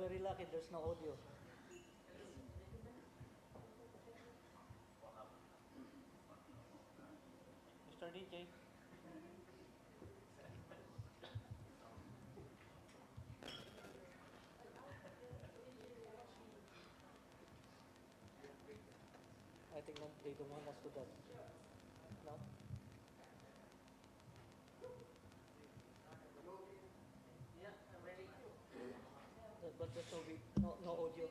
very lucky there's no audio. Mr. DJ. I think they don't want us to that. No? But there's no audio.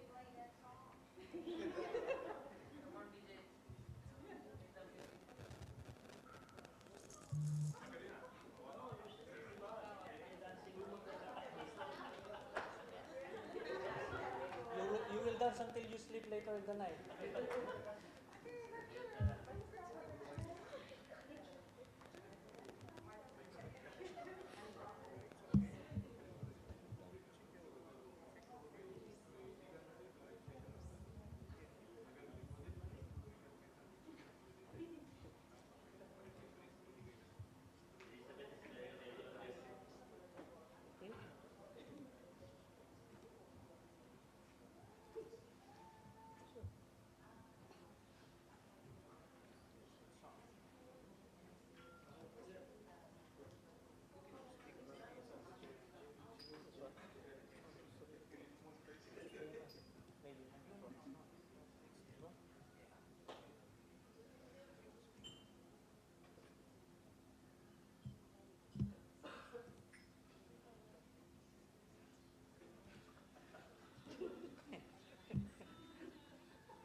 You will dance until you sleep later in the night.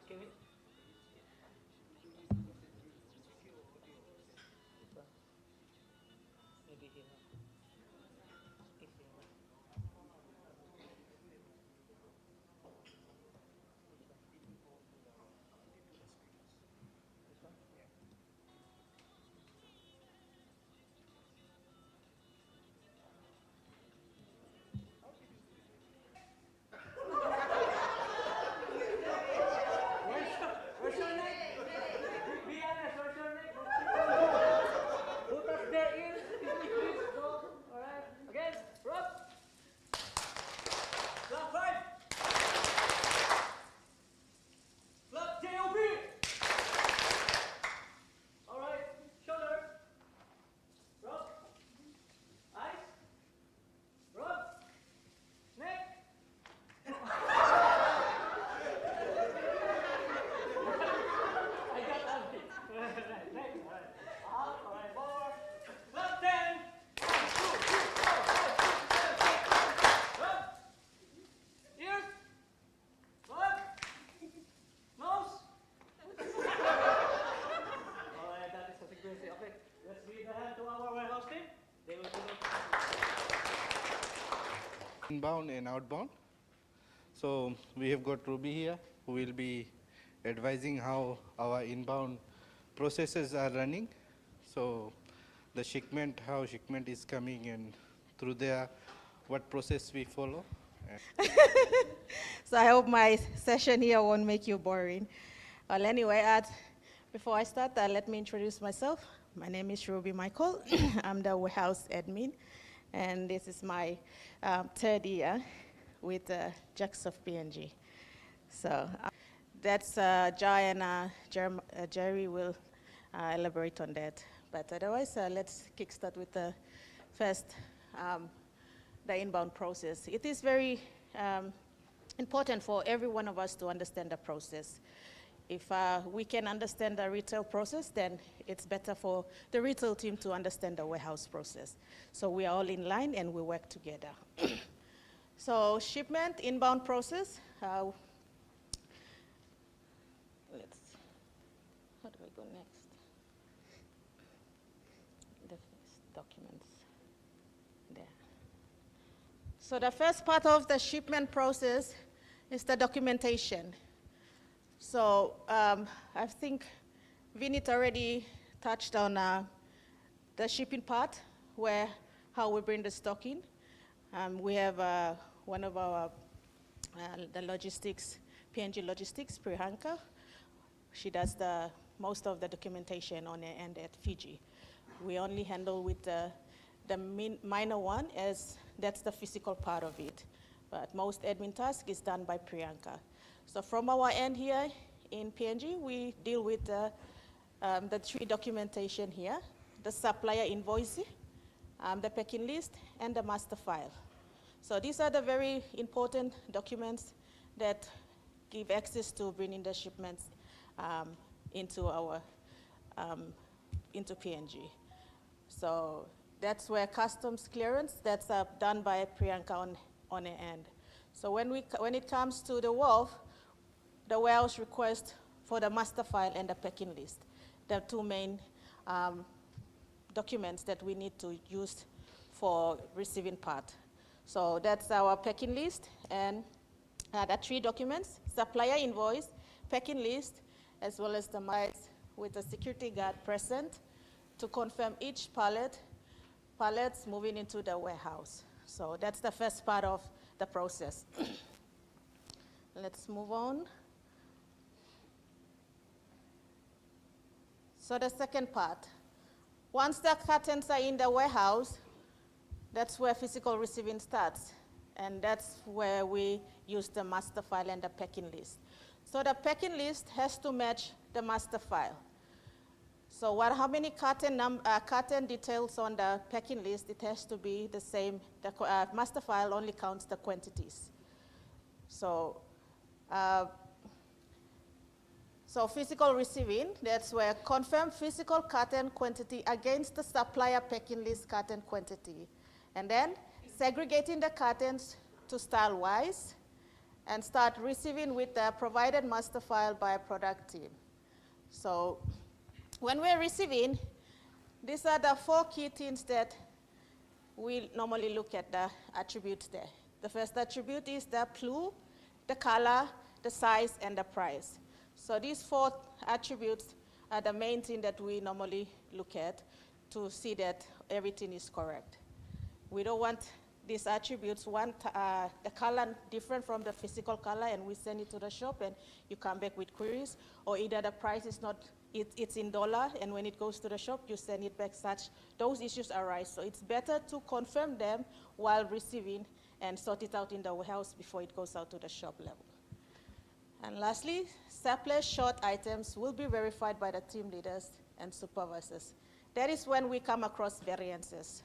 Can we? Maybe here. Where's your neck? Be honest, where's your neck? Who touched their ears? Please go. Alright. Again. Rock. Flap 5. Flap JOB. Alright. Shoulder. Rock. Eyes. Rock. Neck. I got ugly. Neck. Alright. Out. Alright. Forward. Flap 10. 1, 2, 3, 4, 5, 6, 7, 8. Rock. Ears. Flap. Nose. Alright, that is a frequency. Okay, let's give the hand to our warehouse team. They will do it. Inbound and outbound. So we have got Ruby here who will be advising how our inbound processes are running. So the shipment, how shipment is coming and through there, what process we follow. So I hope my session here won't make you boring. Well, anyway, before I start, let me introduce myself. My name is Ruby Michael. I'm the warehouse admin, and this is my third year with Jacksoft PNG. So that's Jai and Jerry will elaborate on that. But otherwise, let's kickstart with the first, the inbound process. It is very important for every one of us to understand the process. If we can understand the retail process, then it's better for the retail team to understand the warehouse process. So we are all in line and we work together. So shipment, inbound process. How do I go next? The documents there. So the first part of the shipment process is the documentation. So I think Vinit already touched on the shipping part, how we bring the stock in. We have one of our the logistics, PNG Logistics, Priyanka. She does most of the documentation on the end at Fiji. We only handle with the minor one, as that's the physical part of it. but most admin task is done by Priyanka. So from our end here in PNG, we deal with the 3 documentation here: the supplier invoice, the packing list, and the master file. So these are the very important documents that give access to bringing the shipments into PNG. So that's where customs clearance, that's done by Priyanka on the end. So when it comes to the wharf, the warehouse request for the master file and the packing list, the 2 main documents that we need to use for receiving part. So that's our packing list, and the 3 documents: supplier invoice, packing list, as well as the miles with the security guard present to confirm each pallets moving into the warehouse. So that's the first part of the process. Let's move on. So the second part, once the cartons are in the warehouse, that's where physical receiving starts. And that's where we use the master file and the packing list. So the packing list has to match the master file. So how many carton details on the packing list, it has to be the same. The master file only counts the quantities. So physical receiving, that's where confirm physical carton quantity against the supplier packing list carton quantity. And then segregating the cartons to style-wise and start receiving with the provided master file by a product team. So when we're receiving, these are the 4 key things that we normally look at the attributes there. The first attribute is the clue, the color, the size, and the price. So these 4 attributes are the main thing that we normally look at to see that everything is correct. We don't want these attributes, the color different from the physical color, and we send it to the shop and you come back with queries, or either the price is not, it's in dollar, and when it goes to the shop, you send it back. Those issues arise. So it's better to confirm them while receiving and sort it out in the warehouse before it goes out to the shop level. And lastly, surplus short items will be verified by the team leaders and supervisors. That is when we come across variances.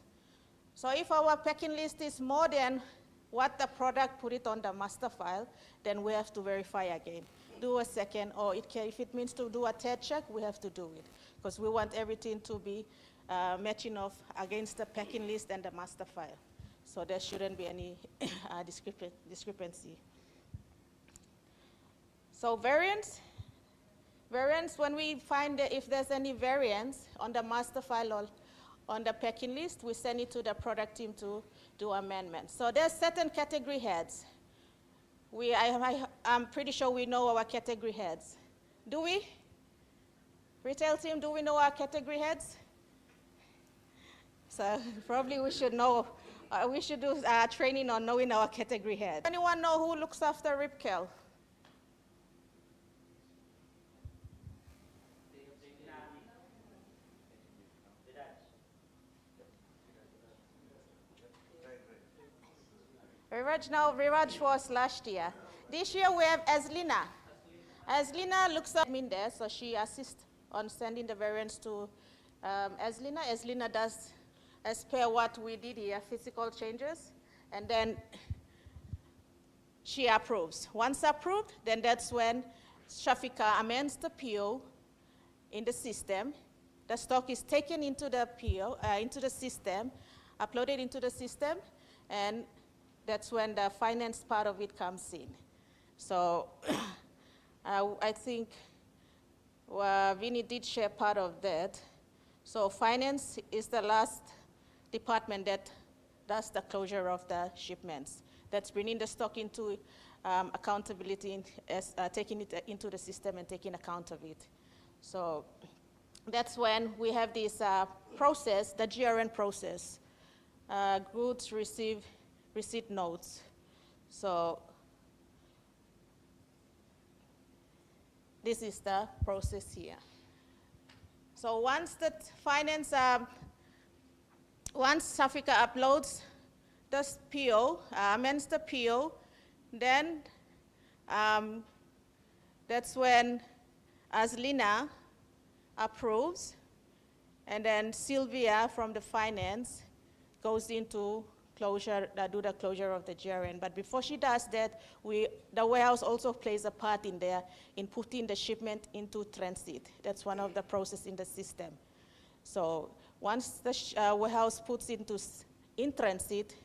So if our packing list is more than what the product put it on the master file, then we have to verify again. Do a second, or if it means to do a 3rd check, we have to do it, because we want everything to be matching off against the packing list and the master file. So there shouldn't be any discrepancy. So variance, when we find that if there's any variance on the master file or on the packing list, we send it to the product team to do amendments. So there's certain category heads. I'm pretty sure we know our category heads. Do we? Retail team, do we know our category heads? So probably we should know, we should do training on knowing our category heads. Anyone know who looks after Ripkel? Viraj was last year. This year we have Aslina. Aslina looks at me there, so she assists on sending the variants to Aslina. Aslina does as per what we did here, physical changes, and then she approves. Once approved, then that's when Shafika amends the PO in the system. The stock is taken into the PO, into the system, uploaded into the system, and that's when the finance part of it comes in. So I think Vinny did share part of that. So finance is the last department that does the closure of the shipments. That's bringing the stock into accountability, taking it into the system and taking account of it. So that's when we have this process, the GRN process, goods receipt notes. So this is the process here. So once the finance, once Safika uploads the PO, amends the PO, Then that's when Aslina approves, and then Sylvia from the finance goes into closure, do the closure of the GRN. But before she does that, the warehouse also plays a part in there in putting the shipment into transit. That's one of the processes in the system. So once the warehouse puts in transit,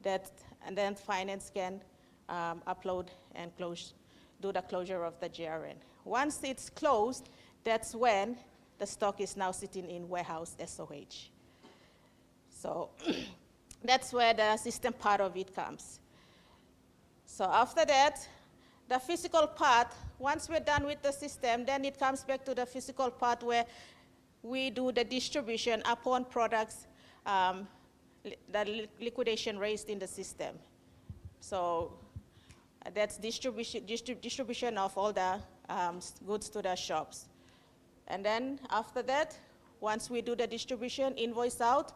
and then finance can upload and do the closure of the GRN. Once it's closed, that's when the stock is now sitting in warehouse SOH. So that's where the system part of it comes. So after that, the physical part, once we're done with the system, then it comes back to the physical part where we do the distribution upon products, the liquidation raised in the system. So that's distribution of all the goods to the shops. And then after that, once we do the distribution, invoice out,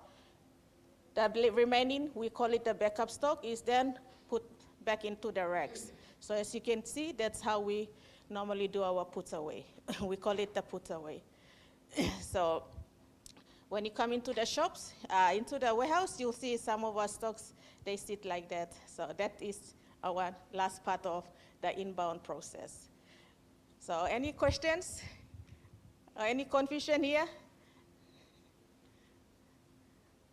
the remaining, we call it the backup stock, is then put back into the racks. So as you can see, that's how we normally do our put away. We call it the put away. So when you come into the shops, into the warehouse, you'll see some of our stocks, they sit like that. So that is our last part of the inbound process. So any questions? Or any confusion here?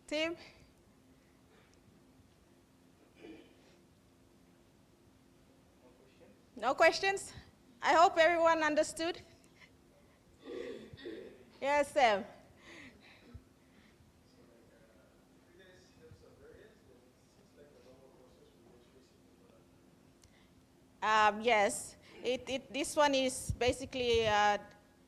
Tim? No questions? I hope everyone understood. Yes, Sam. Yes, this one is basically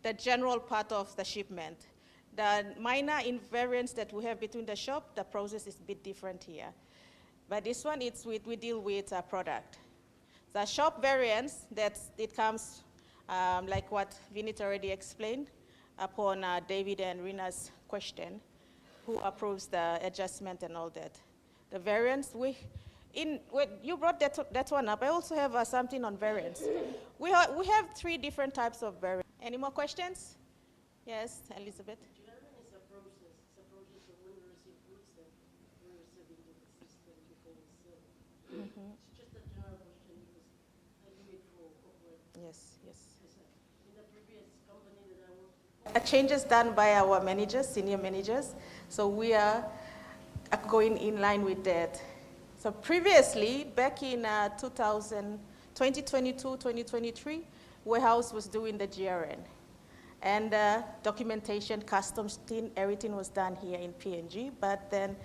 the general part of the shipment. The minor invariance that we have between the shop, the process is a bit different here. But this one, we deal with a product. The shop variance, it comes like what Vinit already explained upon David and Rina's question, who approves the adjustment and all that. The variance, you brought that one up. I also have something on variance. We have 3 different types of variance. Any more questions? Yes, Elizabeth. GRN is a process. It's a process of when we receive goods that we receive into the system before we sell. It's just a general question because I do it for corporate. Yes, yes. In the previous company that I worked A changes done by our managers, senior managers. So we are going in line with that. So previously, back in 2022, 2023, warehouse was doing the GRN. And documentation, customs team, everything was done here in PNG, but then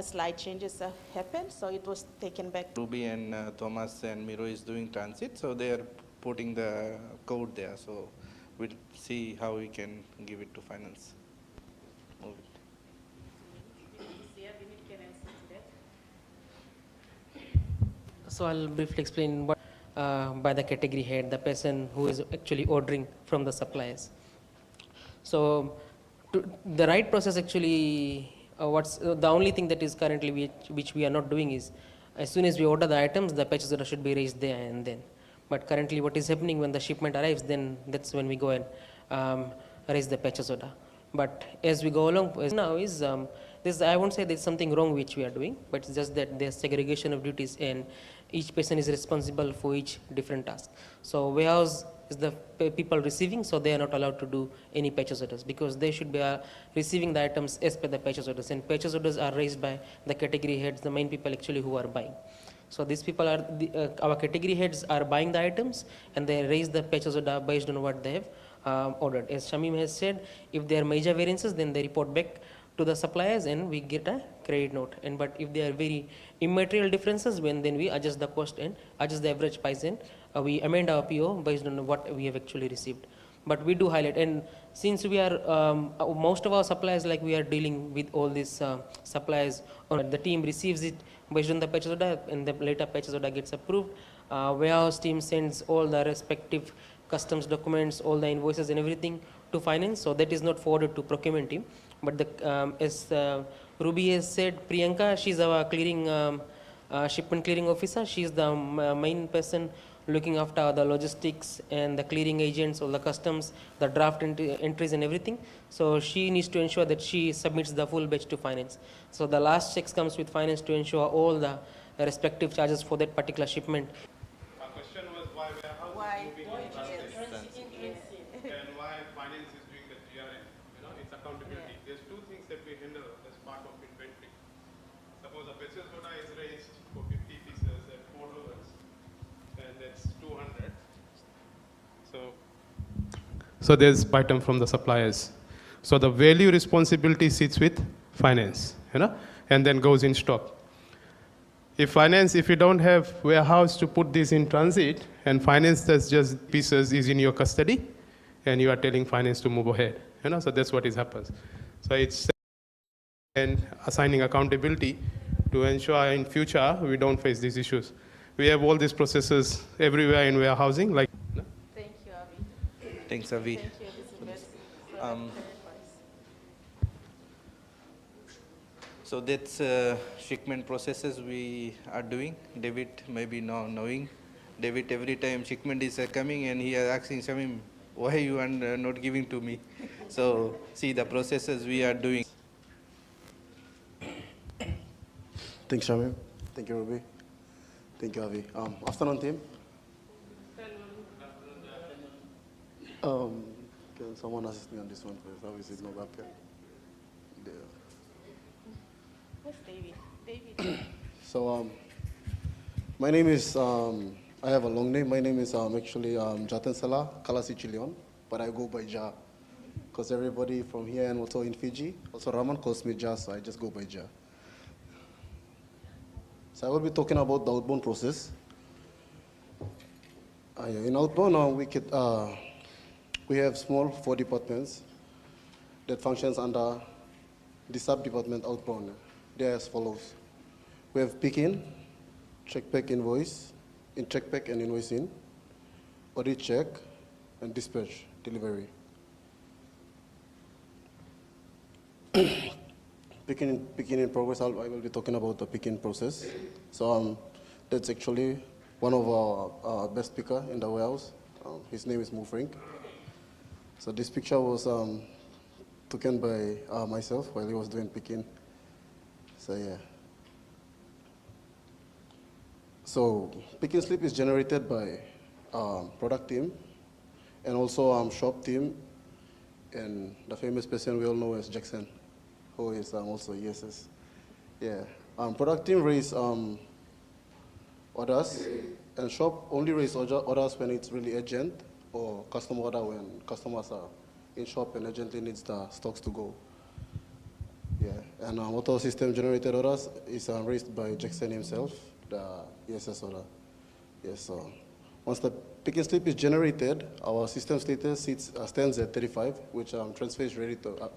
slight changes happened, so it was taken back. Ruby and Thomas and Miro is doing transit, so they are putting the code there. So we'll see how we can give it to finance. Move it. So I'll briefly explain what by the category head, the person who is actually ordering from the suppliers. So the right process actually, the only thing that is currently which we are not doing is, as soon as we order the items, the purchase order should be raised there and then. But currently what is happening when the shipment arrives, then that's when we go and raise the purchase order. But as we go along now is, I won't say there's something wrong which we are doing, but it's just that there's segregation of duties and each person is responsible for each different task. So warehouse is the people receiving, so they are not allowed to do any purchase orders because they should be receiving the items as per the purchase orders, and purchase orders are raised by the category heads, the main people actually who are buying. So these people are, our category heads are buying the items and they raise the purchase order based on what they have ordered. As Shamim has said, if there are major variances, then they report back to the suppliers and we get a credit note. But if there are very immaterial differences, then we adjust the cost and adjust the average price and we amend our PO based on what we have actually received. But we do highlight, and since we are, most of our suppliers, like we are dealing with all these suppliers, the team receives it based on the purchase order and the later purchase order gets approved. Warehouse team sends all the respective customs documents, all the invoices and everything to finance, so that is not forwarded to procurement team. But as Ruby has said, Priyanka, she's our clearing shipment clearing officer. She is the main person looking after the logistics and the clearing agents, all the customs, the draft entries and everything. So she needs to ensure that she submits the full batch to finance. So the last checks comes with finance to ensure all the respective charges for that particular shipment. My question was why warehouse Why? is moving in transit and why finance is doing the GRM. You know, it's accountability. Yeah. There's two things that we handle as part of inventory. Suppose a purchase order is raised for 50 pieces at $4, and that's 200. So there's item from the suppliers. So the value responsibility sits with finance, you know, and then goes in stock. If you don't have warehouse to put this in transit, and finance that's just pieces is in your custody, and you are telling finance to move ahead, you know, so that's what happens. So it's and assigning accountability to ensure in future we don't face these issues. We have all these processes everywhere in warehousing, like. Thank you, Avi. Thanks, Avi. Thank you, Elizabeth. So that's shipment processes we are doing. David maybe now knowing. David, every time shipment is coming and he is asking Shamim, why you are not giving to me? So see the processes we are doing. Thanks, Shamim. Thank you, Ruby. Thank you, Avi. Afternoon, team. Can someone assist me on this one, please? Obviously, no webcam. There. Where's David? David. So, my name is, I have a long name. My name is actually Jatin Salah Kalasi Chilion, but I go by Ja. Because everybody from here and also in Fiji, also Raman calls me Ja, so I just go by Ja. So I will be talking about the outbound process. In outbound, we have small 4 departments that functions under the sub-department outbound. They are as follows. We have pick-in, check-pack invoice, check-pack and invoicing, audit check, and dispatch, delivery. Picking in progress, I will be talking about the picking process. So that's actually one of our best picker in the warehouse. His name is Mufrink. So this picture was taken by myself while he was doing picking. So yeah. So picking slip is generated by product team and also shop team and the famous person we all know as Jackson, who is also ESS. Yeah. Product team raise orders, and shop only raise orders when it's really urgent, or customer order when customers are in shop and urgently needs the stocks to go. Yeah. And auto system generated orders is raised by Jackson himself, the ESS order. Yes. So once the picking slip is generated, our system status stands at 35, which transfer is ready to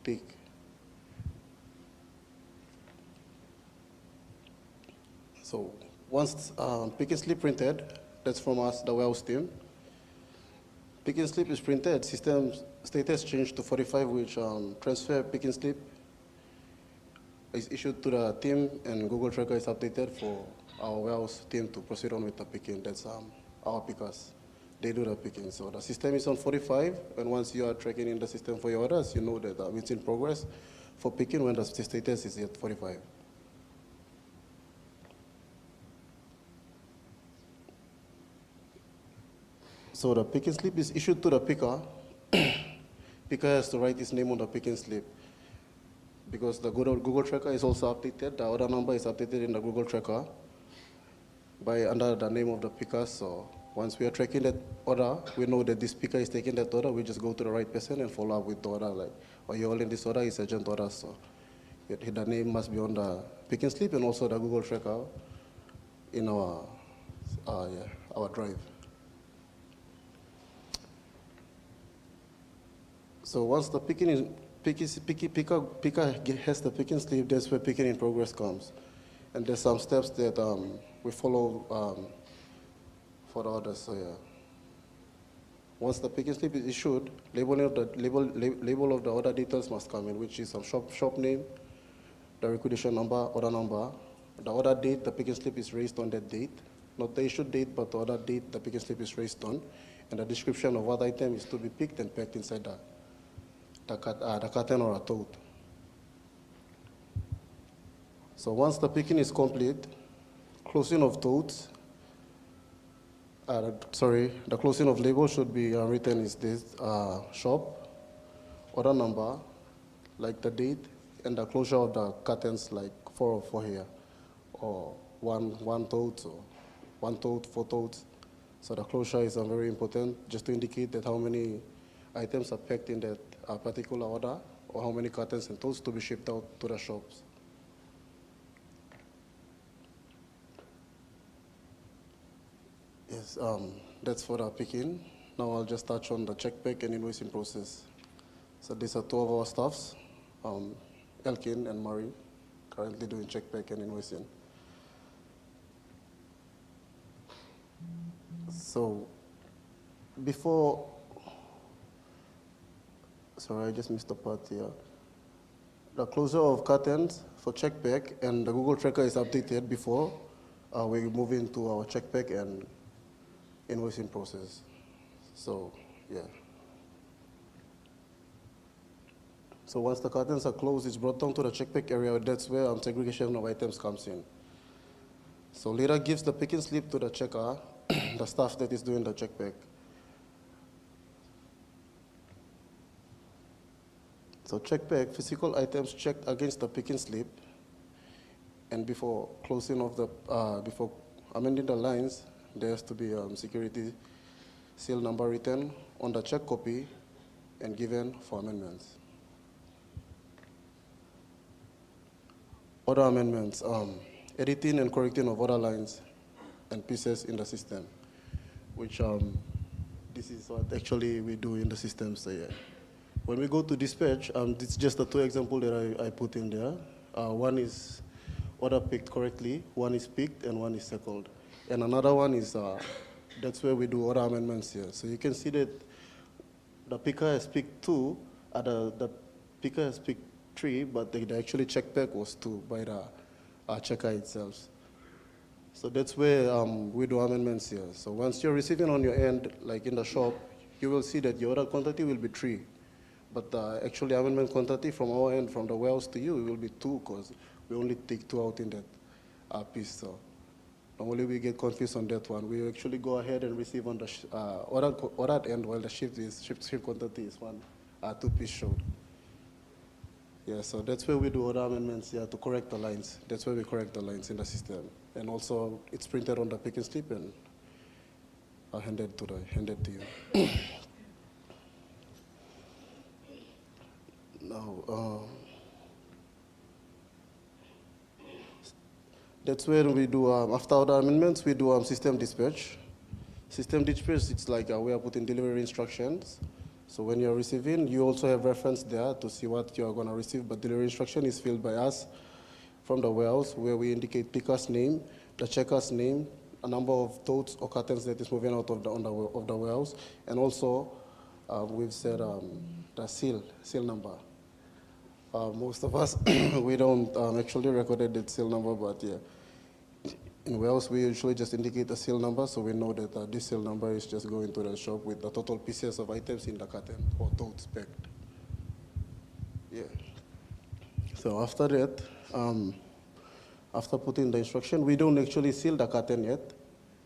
pick. So once picking slip printed, that's from us, the warehouse team. Picking slip is printed, system status changed to 45, which transfer picking slip is issued to the team, and Google Tracker is updated for our warehouse team to proceed on with the picking. That's our pickers. They do the picking. So the system is on 45, and once you are tracking in the system for your orders, you know that it's in progress for picking when the status is at 45. So the picking slip is issued to the picker. Picker has to write his name on the picking slip. Because the Google Tracker is also updated, the order number is updated in the Google Tracker under the name of the picker. So once we are tracking that order, we know that this picker is taking that order. We just go to the right person and follow up with the order. Like, or you're holding this order, it's urgent order. So the name must be on the picking slip and also the Google Tracker in our drive. So once the picker has the picking slip, that's where picking in progress comes. And there's some steps that we follow for the orders. So yeah. Once the picking slip is issued, label of the order details must come in, which is some shop name, the requisition number, order number, The order date, the picking slip is raised on that date. Not the issue date, but the order date, the picking slip is raised on. And the description of what item is to be picked and packed inside the carton or a tote. So once the picking is complete, closing of totes, the closing of label should be written is this shop, order number, like the date, and the closure of the cartons like 404 here, or one tote, or 1 tote, 4 totes. So the closure is very important, just to indicate that how many items are packed in that particular order, or how many cartons and totes to be shipped out to the shops. Yes, that's for the picking. Now I'll just touch on the check pack and invoicing process. So these are two of our staffs, Elkin and Murray, currently doing check pack and invoicing. So before, sorry, I just missed the part here. The closure of cartons for check pack and the Google tracker is updated before we move into our check pack and invoicing process. So, yeah. So once the cartons are closed, it's brought down to the check pack area. That's where segregation of items comes in. So leader gives the picking slip to the checker, the staff that is doing the check pack. So check pack, physical items checked against the picking slip, and before closing of the, before amending the lines, there has to be security seal number written on the check copy and given for amendments. Other amendments, editing and correcting of other lines and pieces in the system, which this is what actually we do in the system. So yeah. When we go to dispatch, it's just the two examples that I put in there. One is order picked correctly, one is picked, and one is circled. And another one is, that's where we do order amendments here. So you can see that the picker has picked 2, the picker has picked 3, but the actually check pack was 2 by the checker itself. So that's where we do amendments here. So once you're receiving on your end, like in the shop, you will see that your order quantity will be 3. But the actually amendment quantity from our end, from the warehouse to you, it will be 2, because we only take 2 out in that piece. So normally we get confused on that one. We actually go ahead and receive on the order end, while the shift quantity is 2 piece showed. Yeah, so that's where we do order amendments here to correct the lines. That's where we correct the lines in the system. And also it's printed on the picking slip and handed to you. Now, that's where we do, after order amendments, we do system dispatch. System dispatch, it's like we are putting delivery instructions. So when you're receiving, you also have reference there to see what you're going to receive, but delivery instruction is filled by us from the warehouse, where we indicate picker's name, the checker's name, a number of totes or cartons that is moving out of the warehouse, and also we've said the seal number. Most of us, we don't actually record that seal number, but yeah. In warehouse, we usually just indicate a seal number, so we know that this seal number is just going to the shop with the total pieces of items in the carton or totes packed. Yeah. So after that, after putting the instruction, we don't actually seal the carton yet.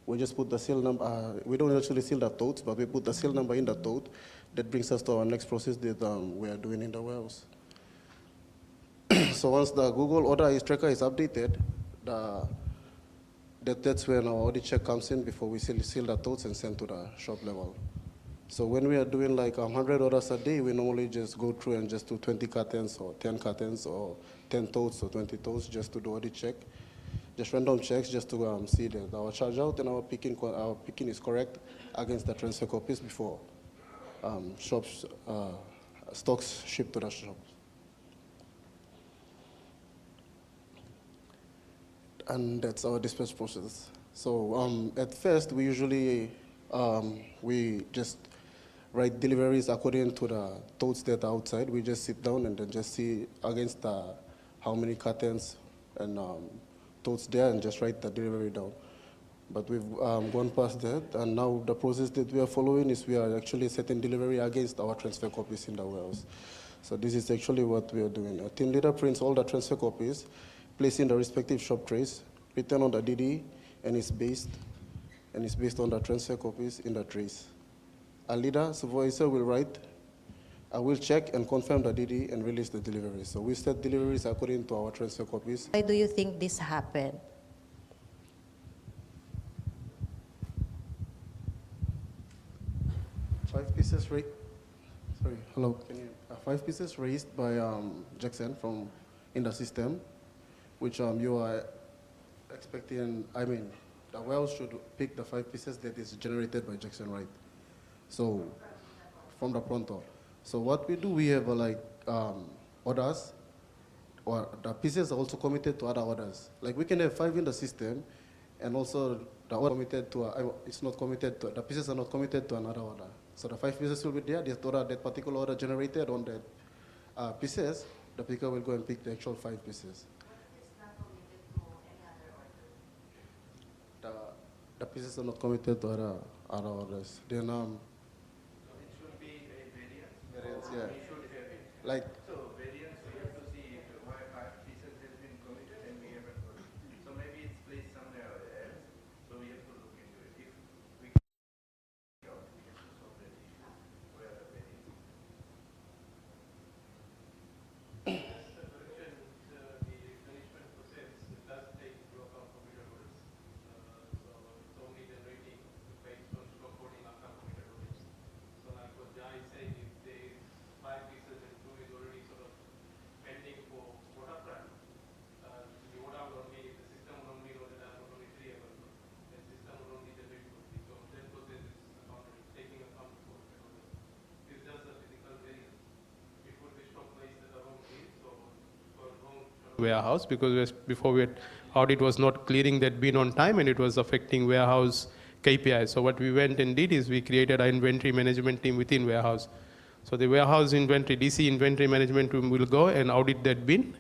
We just put the seal number. We don't actually seal the totes, but we put the seal number in the tote. That brings us to our next process that we are doing in the warehouse. So once the Google order tracker is updated, that's when our audit check comes in before we seal the totes and send to the shop level. So when we are doing like 100 orders a day, we normally just go through and just do 20 cartons or 10 cartons or 10 totes or 20 totes just to do audit check. Just random checks just to see that our charge out and our picking is correct against the transfer copies before shops, stocks shipped to the shops. And that's our dispatch process. So at first, we usually, we just write deliveries according to the totes that are outside. We just sit down and then just see against how many cartons and towards there and just write the delivery down. But we've gone past that, and now the process that we are following is we are actually setting delivery against our transfer copies in the warehouse. So this is actually what we are doing. A team leader prints all the transfer copies, placing the respective shop trays, written on the DD, and it's based on the transfer copies in the trays. A leader supervisor will write, I will check and confirm the DD and release the delivery. So we set deliveries according to our transfer copies. Why do you think this happened? 5 pieces raised. Sorry, hello. Can you? 5 pieces raised by Jackson from in the system, which you are expecting. I mean, the warehouse should pick the 5 pieces that is generated by Jackson, right? So, from the pronto. So what we do, we have orders, or the pieces are also committed to other orders. Like we can have 5 in the system, and also the order committed to it's not committed to, the pieces are not committed to another order. So the 5 pieces will be there. That particular order generated on that pieces, the picker will go and pick the actual 5 pieces. It's not committed to any other order. The pieces are not committed to other orders. Then It should be a variance, We yeah. should have it. Like So variance, we have to see why 5 pieces has been committed and we haven't got it. So maybe it's placed somewhere else. So we have to look into it. If we can figure out, we have to solve that issue. Where the variance is. Warehouse, because before audit was not clearing that bin on time and it was affecting warehouse KPI. So what we went and did is we created an inventory management team within warehouse. So the warehouse inventory, DC inventory management team will go and audit that bin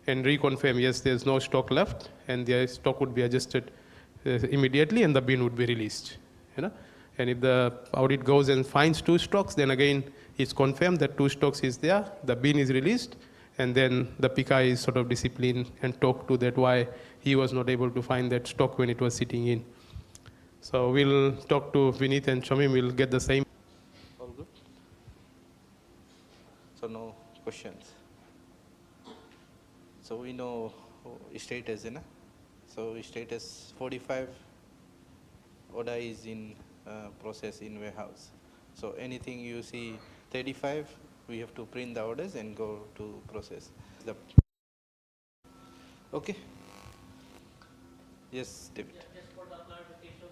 and reconfirm, yes, there's no stock left, and the stock would be adjusted immediately and the bin would be released. And if the audit goes and finds 2 stocks, then again it's confirmed that 2 stocks is there, the bin is released, and then the picker is sort of disciplined and talked to that why he was not able to find that stock when it was sitting in. So we'll talk to Vineet and Chamim, we'll get the same. All good? So no questions. So we know status, na? So status 45 order is in process in warehouse. So anything you see 35, we have to print the orders and go to process. Okay. Yes, David. Just for the clarification,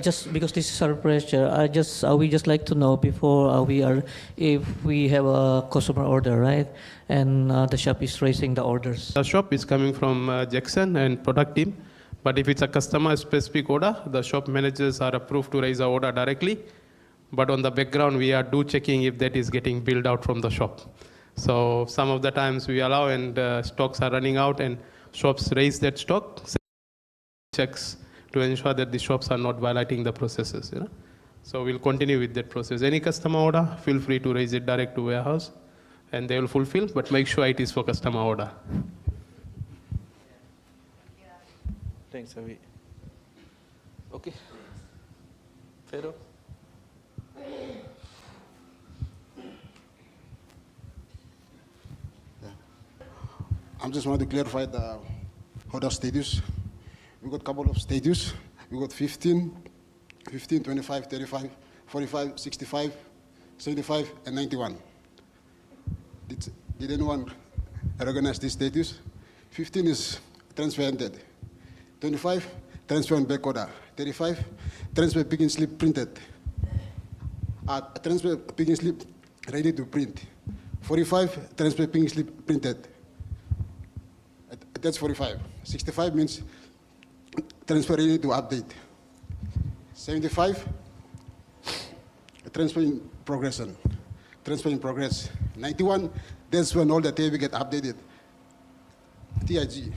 just because this is our pressure, we just like to know before if we have a customer order, right? And the shop is raising the orders. The shop is coming from Jackson and product team. But if it's a customer-specific order, the shop managers are approved to raise the order directly. But on the background, we are checking if that is getting billed out from the shop. So some of the times we allow and stocks are running out and shops raise that stock, checks to ensure that the shops are not violating the processes. So we'll continue with that process. Any customer order, feel free to raise it direct to warehouse and they will fulfill, but make sure it is for customer order. Thanks, Avi. Okay. Pharaoh. I just want to clarify the order status. We got a couple of status. We got 15, 25, 35, 45, 65, 75, and 91. Did anyone recognize this status? 15 is transfer ended. 25, transfer on back order. 35, transfer picking slip printed. Transfer picking slip ready to print. 45, transfer picking slip printed. That's 45. 65 means transfer ready to update. 75, transfer in progression. Transfer in progress. 91, that's when all the TIV get updated. TIG,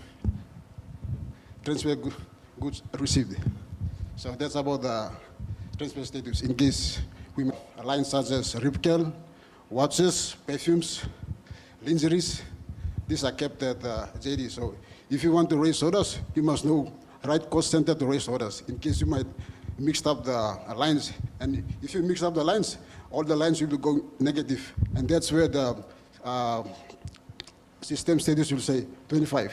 transfer goods received. So that's about the transfer status. In case we lines such as Ripkel, watches, perfumes, lingeries, these are kept at JD. So if you want to raise orders, you must know right cost center to raise orders. In case you might mix up the lines, and if you mix up the lines, all the lines will go negative, and that's where the system status will say 25,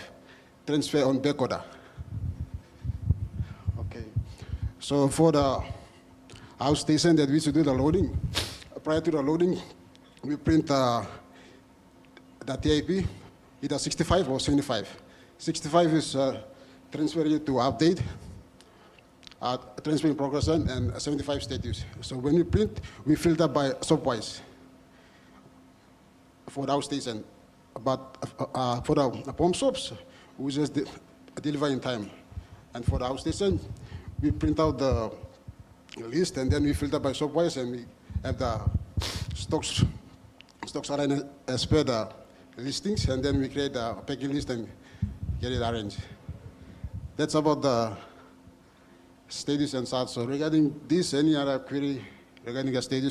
transfer on back order. Okay, so for the outstation that we used to do the loading, prior to the loading, we print the TIP, either 65 or 75. 65 is transferred to update, transfer in progression, and 75 status. So when we print, we filter by subwise for the outstation. But for the pump shops, we just deliver in time. And for the outstation, we print out the list, and then we filter by subwise, and we have the stocks arranged as per the listings, and then we create a packing list and get it arranged. That's about the status and such. So regarding this, any other query regarding the status?